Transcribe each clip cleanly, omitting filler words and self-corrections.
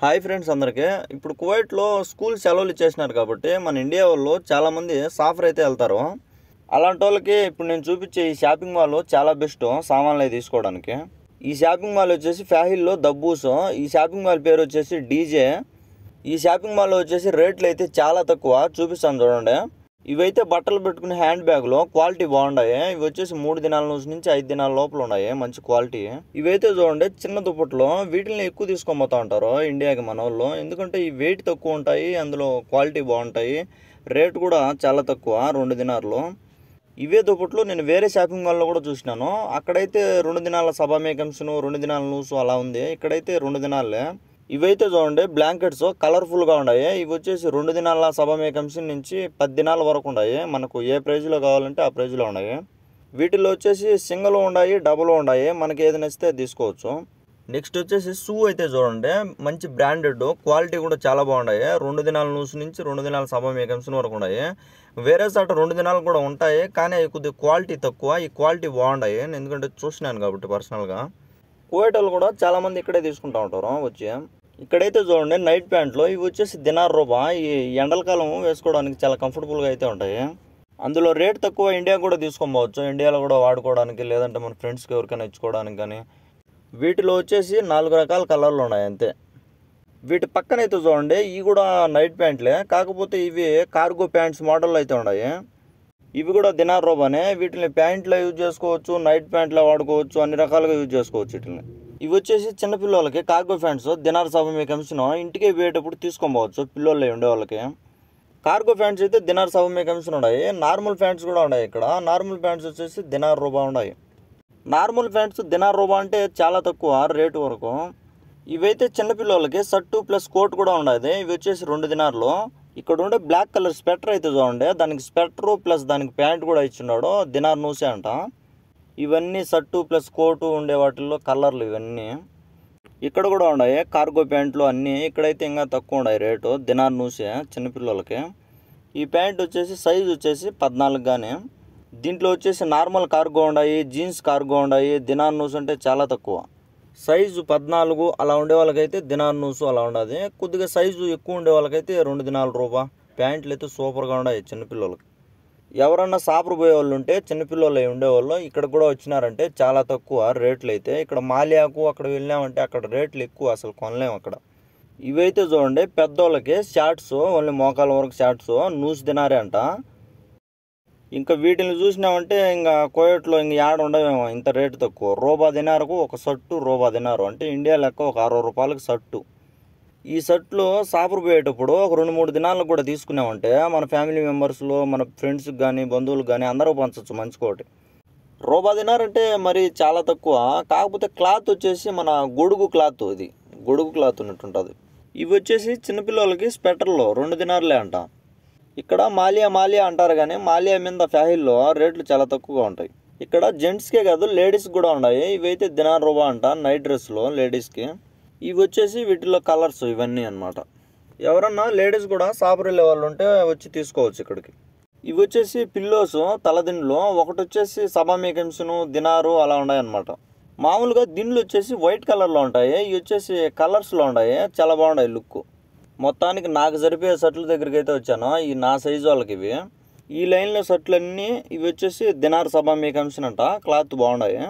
Hi friends అందరికీ. ఇప్పుడు కువైట్లో స్కూల్ సెలవులు ఇచ్చేసినారు కాబట్టి మన ఇండియా వాళ్ళు చాలామంది సాఫర్ అయితే వెళ్తారు. అలాంటి వాళ్ళకి ఇప్పుడు నేను చూపించే ఈ షాపింగ్ మాల్ చాలా బెస్ట్ సామాన్లు అవి తీసుకోవడానికి. ఈ షాపింగ్ మాల్ వచ్చేసి ఫ్యాహిల్లో దబ్బూస్. ఈ షాపింగ్ మాల్ పేరు వచ్చేసి డీజే. ఈ షాపింగ్ మాల్ వచ్చేసి రేట్లు అయితే చాలా తక్కువ. చూపిస్తాను చూడండి. ఇవైతే బట్టలు పెట్టుకునే హ్యాండ్ బ్యాగులు క్వాలిటీ బాగున్నాయి. ఇవి వచ్చేసి 3 దినాల నుంచి 5 దినాల లోపల ఉన్నాయి, మంచి క్వాలిటీ. ఇవైతే చూడండి చిన్న దుప్పట్లు. వీటిని ఎక్కువ తీసుకొని పోతా ఉంటారు ఇండియాకి మన వాళ్ళు, ఎందుకంటే ఈ వెయిట్ తక్కువ ఉంటాయి, అందులో క్వాలిటీ బాగుంటాయి, రేటు కూడా చాలా తక్కువ 2 దినార్లు. ఇవే దుప్పట్లు నేను వేరే షాపింగ్ మాల్లో కూడా చూసినాను. అక్కడైతే 2 దినాల సభా మేకమ్స్ను 2 దినాల నూసు అలా ఉంది. ఇక్కడైతే 2 దినాలే. ఇవైతే చూడండి బ్లాంకెట్స్ కలర్ఫుల్గా ఉన్నాయి. ఇవి వచ్చేసి 2 దినాల సభా మేకమ్స్ నుంచి 10 దినాల వరకు ఉన్నాయి. మనకు ఏ ప్రైజ్లో కావాలంటే ఆ ప్రైజ్లో ఉన్నాయి. వీటిలో వచ్చేసి సింగిల్ ఉన్నాయి, డబుల్ ఉన్నాయి, మనకి ఏది నచ్చితే తీసుకోవచ్చు. నెక్స్ట్ వచ్చేసి షూ అయితే చూడండి మంచి బ్రాండెడ్, క్వాలిటీ కూడా చాలా బాగున్నాయి. 2 దినాల నూసు నుంచి 2 దినాల సభా మేకమ్స్ వరకు ఉన్నాయి. వేరే సాట 2 దినాలు కూడా ఉంటాయి, కానీ అవి కొద్దిగా క్వాలిటీ తక్కువ. ఈ క్వాలిటీ బాగున్నాయి, ఎందుకంటే చూసినాను కాబట్టి పర్సనల్గా. కువైట్ కూడా చాలామంది ఇక్కడే తీసుకుంటూ ఉంటారు వచ్చి. ఇక్కడైతే చూడండి నైట్ ప్యాంట్లు. ఇవి వచ్చేసి దినార్ రూపా. ఈ ఎండలకాలం వేసుకోవడానికి చాలా కంఫర్టబుల్గా అయితే ఉంటాయి. అందులో రేట్ తక్కువ. ఇండియా కూడా తీసుకోవచ్చు, ఇండియాలో కూడా వాడుకోవడానికి, లేదంటే మన ఫ్రెండ్స్కి ఎవరికైనా ఇచ్చుకోవడానికి కానీ. వీటిలో వచ్చేసి 4 రకాల కలర్లు ఉన్నాయి అంతే. వీటి పక్కన అయితే చూడండి ఇవి కూడా నైట్ ప్యాంట్లే, కాకపోతే ఇవి కార్గో ప్యాంట్స్ మోడల్లో అయితే ఉన్నాయి. ఇవి కూడా దినార్ రూపానే. వీటిని ప్యాంట్లో యూజ్ చేసుకోవచ్చు, నైట్ ప్యాంట్లో వాడుకోవచ్చు, అన్ని రకాలుగా యూజ్ చేసుకోవచ్చు వీటిని. ఇవి వచ్చేసి చిన్నపిల్లలకి కార్గో ప్యాంట్స్ దినార్ సభ మేకమ్స్ను ఇంటికి పోయేటప్పుడు తీసుకోవచ్చు పిల్లలు ఉండే వాళ్ళకి. కార్గో ప్యాంట్స్ అయితే దినార్ సభ మేకమ్స్ ఉన్నాయి. నార్మల్ ప్యాంట్స్ కూడా ఉన్నాయి ఇక్కడ. నార్మల్ ప్యాంట్స్ వచ్చేసి దినార్ రూపా ఉన్నాయి. నార్మల్ ప్యాంట్స్ దినార్ రూపా అంటే చాలా తక్కువ రేటు వరకు. ఇవైతే చిన్నపిల్లలకి షర్టు ప్లస్ కోట్ కూడా ఉన్నాయి. ఇవి వచ్చేసి 2 దినార్లు. ఇక్కడ ఉండే బ్లాక్ కలర్ స్వెటర్ అయితే చూడండి, దానికి స్వెటరు ప్లస్ దానికి ప్యాంట్ కూడా ఇచ్చిన్నాడు, దినార్ నూసే అంట. ఇవన్నీ షర్టు ప్లస్ కోటు ఉండే వాటిల్లో కలర్లు ఇవన్నీ. ఇక్కడ కూడా ఉన్నాయి కార్గో ప్యాంట్లు అన్నీ. ఇక్కడైతే ఇంకా తక్కువ ఉన్నాయి రేటు, దినార్ నూసే చిన్నపిల్లలకి. ఈ ప్యాంట్ వచ్చేసి సైజు వచ్చేసి 14 కానీ. దీంట్లో వచ్చేసి నార్మల్ కార్గో ఉన్నాయి, జీన్స్ కార్గో ఉన్నాయి. దినార్ నూసు అంటే చాలా తక్కువ. సైజు 14 అలా ఉండే వాళ్ళకైతే దినార్ నూసు అలా ఉండదు. కొద్దిగా సైజు ఎక్కువ ఉండే వాళ్ళకైతే 2 దినాల రూపా. ప్యాంట్లు అయితే సూపర్గా ఉన్నాయి చిన్నపిల్లలకి. ఎవరన్నా సాపరు పోయే వాళ్ళు ఉంటే చిన్నపిల్లలు ఉండేవాళ్ళు ఇక్కడ కూడా వచ్చినారంటే చాలా తక్కువ రేట్లు అయితే. ఇక్కడ మాలియాకు అక్కడ వెళ్ళామంటే అక్కడ రేట్లు ఎక్కువ, అసలు కొనలేము అక్కడ. ఇవైతే చూడండి పెద్దోళ్ళకి షార్ట్స్, ఓన్లీ మోకాల వరకు షార్ట్స్ నూసు దినారే అంట. ఇంకా వీటిని చూసినామంటే ఇంకా కోయట్లో ఇంక యాడ ఉండవేమో ఇంత రేటు తక్కువ. రూపా దినారకు ఒక షర్టు రూపా దినారు అంటే ఇండియా లెక్క ఒక 60 రూపాయలకి షర్టు. ఈ షర్ట్లు సాపరు పోయేటప్పుడు ఒక 2-3 దినాలకు కూడా తీసుకున్నామంటే మన ఫ్యామిలీ మెంబర్స్లో మన ఫ్రెండ్స్కి కానీ బంధువులకు కానీ అందరూ పంచవచ్చు మంచికోటి. రూపా దినార్ అంటే మరి చాలా తక్కువ. కాకపోతే క్లాత్ వచ్చేసి మన గొడుగు క్లాత్, ఇది గొడుగు క్లాత్ ఉన్నట్టుంటుంది. ఇవి వచ్చేసి చిన్నపిల్లలకి స్వెటర్లు 2 దినార్లే అంట. ఇక్కడ మాలియా అంటారు కానీ మాలియా మీద ఫ్యాహిల్లో రేట్లు చాలా తక్కువగా ఉంటాయి. ఇక్కడ జెంట్స్కే కాదు లేడీస్కి కూడా ఉన్నాయి. ఇవైతే దినార్ రూపా అంట నైట్ డ్రెస్లో లేడీస్కి. ఇవి వచ్చేసి వీటిలో కలర్స్ ఇవన్నీ అనమాట. ఎవరన్నా లేడీస్ కూడా సాపర్ వెళ్ళే వాళ్ళు ఉంటే వచ్చి తీసుకోవచ్చు ఇక్కడికి. ఇవి వచ్చేసి పిల్లోస్ తలదిండ్లు. ఒకటి వచ్చేసి సభా మేకమ్స్ను దినారు అలా ఉన్నాయన్నమాట. మామూలుగా దిండ్లు వచ్చేసి వైట్ కలర్లో ఉంటాయి. ఇవి వచ్చేసి కలర్స్లో ఉన్నాయి, చాలా బాగున్నాయి లుక్. మొత్తానికి నాకు సరిపోయే షర్ట్ల దగ్గరికి అయితే వచ్చాను. ఈ నా సైజు వాళ్ళకి ఇవి. ఈ లైన్లో షర్ట్లన్నీ ఇవి వచ్చేసి దినార్ సభా మేకమ్స్ అంట, క్లాత్ బాగున్నాయి.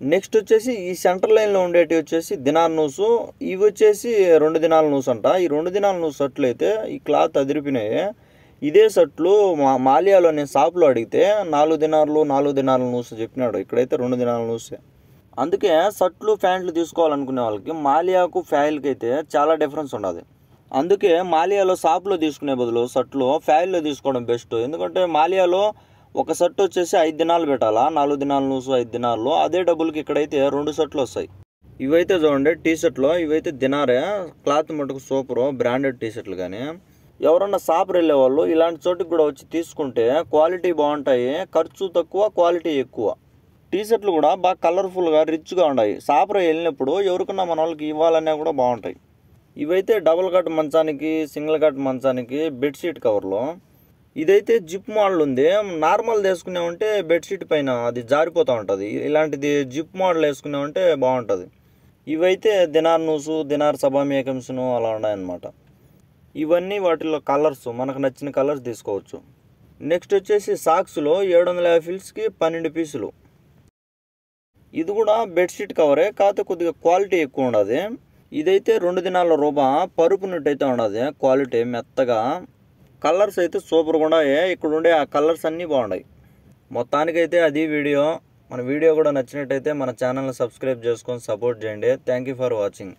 నెక్స్ట్ వచ్చేసి ఈ సెంటర్ లైన్లో ఉండేటి వచ్చేసి దినార్ నూసు. ఇవి వచ్చేసి 2 దినాల నూసు అంట. ఈ 2 దినాల నూసు షర్ట్లు అయితే ఈ క్లాత్ అదిరిపినాయి. ఇదే షర్ట్లు మాలియాలో నేను షాప్లో అడిగితే 4 దినార్ల నూసు చెప్పినాడు. ఇక్కడైతే 2 దినాల నూసే. అందుకే షర్ట్లు ప్యాంట్లు తీసుకోవాలనుకునే వాళ్ళకి మాలియాకు ఫ్యాయిల్కి అయితే చాలా డిఫరెన్స్ ఉండదు. అందుకే మాలియాలో షాప్లో తీసుకునే బదులు షర్ట్లు ఫ్యాయిల్లో తీసుకోవడం బెస్ట్. ఎందుకంటే మాలియాలో ఒక షర్ట్ వచ్చేసి 5 దినాలు పెట్టాలా, 4 దినాల నూసు 5 దినాల్లో. అదే డబ్బులకి ఇక్కడైతే 2 షర్ట్లు వస్తాయి. ఇవైతే చూడండి టీ షర్ట్లు. ఇవైతే దినారే, క్లాత్ మటుకు సూపరు, బ్రాండెడ్ టీ షర్ట్లు. కానీ ఎవరన్నా సాపర్ వెళ్ళే వాళ్ళు ఇలాంటి చోటుకి కూడా వచ్చి తీసుకుంటే క్వాలిటీ బాగుంటాయి, ఖర్చు తక్కువ, క్వాలిటీ ఎక్కువ. టీ షర్ట్లు కూడా బాగా కలర్ఫుల్గా రిచ్గా ఉన్నాయి. సాపర్ వెళ్ళినప్పుడు ఎవరికన్నా మన వాళ్ళకి ఇవ్వాలన్నా కూడా బాగుంటాయి. ఇవైతే డబుల్ కట్ మంచానికి, సింగిల్ కట్ మంచానికి బెడ్షీట్ కవర్లు. ఇదైతే జిప్ మోడల్ ఉంది. నార్మల్ వేసుకున్నామంటే బెడ్షీట్ పైన అది జారిపోతూ ఉంటుంది. ఇలాంటిది జిప్ మోడల్ వేసుకున్నామంటే బాగుంటుంది. ఇవైతే దినార్ నూసు, దినార్ సభా మేకమ్స్ను అలా ఉన్నాయన్నమాట. ఇవన్నీ వాటిలో కలర్స్, మనకు నచ్చిన కలర్స్ తీసుకోవచ్చు. నెక్స్ట్ వచ్చేసి సాక్స్లో 750 ఫిల్స్కి 12 పీసులు. ఇది కూడా బెడ్షీట్ కవరే, కాకపోతే కొద్దిగా క్వాలిటీ ఎక్కువ ఉండదు. ఇదైతే 2 దినాల రూపా పరుపునట్టయితే ఉండదు, క్వాలిటీ మెత్తగా. కలర్స్ అయితే సూపర్గా ఉన్నాయి. ఇక్కడ ఉండే ఆ కలర్స్ అన్నీ బాగున్నాయి. మొత్తానికైతే అది వీడియో. మన వీడియో కూడా నచ్చినట్టయితే మన ఛానల్ని సబ్స్క్రైబ్ చేసుకొని సపోర్ట్ చేయండి. Thank you for watching.